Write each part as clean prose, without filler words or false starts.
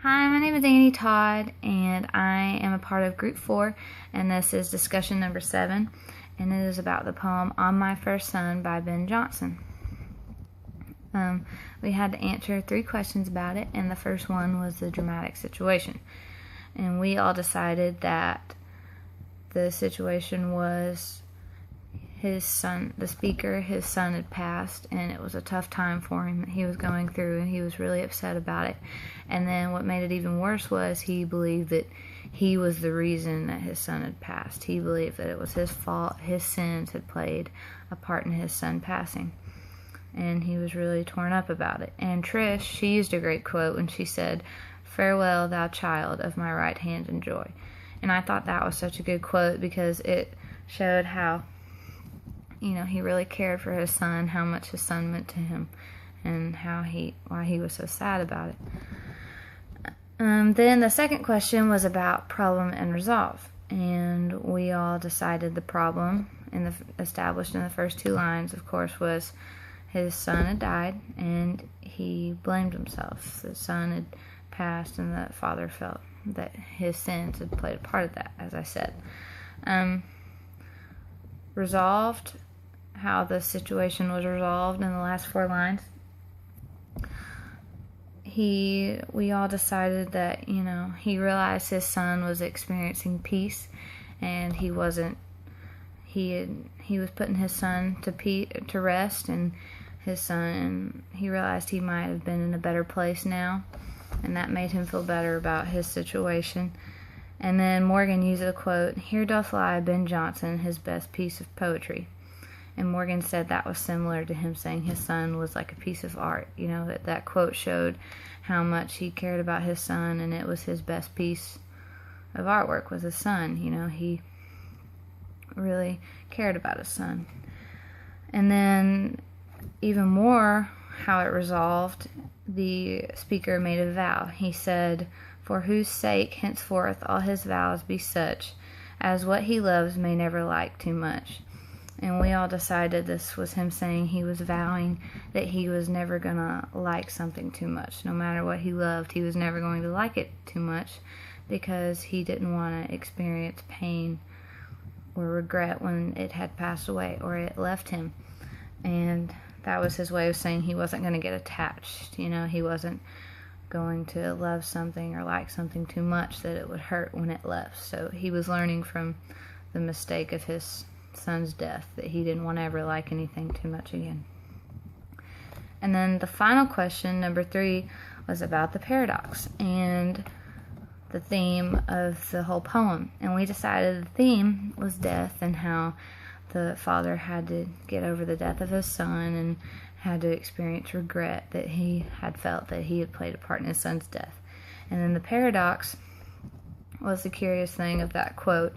Hi, my name is Annie Todd, and I am a part of Group 4, and this is discussion number 7, and it is about the poem On My First Son by Ben Jonson. We had to answer 3 questions about it, and the first one was the dramatic situation. And we all decided that the situation was his son, the speaker, his son had passed, and it was a tough time for him that he was going through, and he was really upset about it. And then what made it even worse was he believed that he was the reason that his son had passed. He believed that it was his fault, his sins had played a part in his son passing. And he was really torn up about it. And Trish, she used a great quote when she said, "Farewell, thou child of my right hand and joy." And I thought that was such a good quote because it showed how he really cared for his son, how much his son meant to him, and why he was so sad about it. Then the second question was about problem and resolve, and we all decided the problem established in the first 2 lines, of course, was his son had died, and he blamed himself. The son had passed, and the father felt that his sins had played a part of that, as I said. Resolved, how the situation was resolved in the last 4 lines. We all decided that, he realized his son was experiencing peace, and he was putting his son to rest, and he realized he might have been in a better place now, and that made him feel better about his situation. And then Morgan used a quote, "Here doth lie Ben Jonson, his best piece of poetry." And Morgan said that was similar to him saying his son was like a piece of art. That quote showed how much he cared about his son, and it was his best piece of artwork was his son. He really cared about his son. And then even more how it resolved, the speaker made a vow. He said, "For whose sake henceforth all his vows be such as what he loves may never like too much." And we all decided this was him saying he was vowing that he was never going to like something too much. No matter what he loved, he was never going to like it too much because he didn't want to experience pain or regret when it had passed away or it left him. And that was his way of saying he wasn't going to get attached. He wasn't going to love something or like something too much that it would hurt when it left. So he was learning from the mistake of his son's death that he didn't want to ever like anything too much again. And then the final question, number 3, was about the paradox and the theme of the whole poem. And we decided the theme was death and how the father had to get over the death of his son and had to experience regret that he had felt that he had played a part in his son's death. And then the paradox was the curious thing of that quote,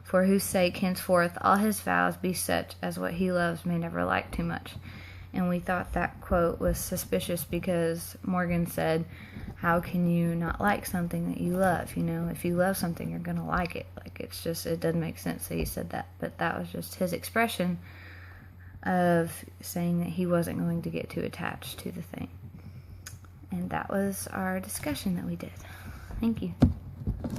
"For whose sake henceforth all his vows be such as what he loves may never like too much." And we thought that quote was suspicious because Morgan said, how can you not like something that you love? If you love something, you're going to like it. It doesn't make sense that he said that. But that was just his expression of saying that he wasn't going to get too attached to the thing. And that was our discussion that we did. Thank you.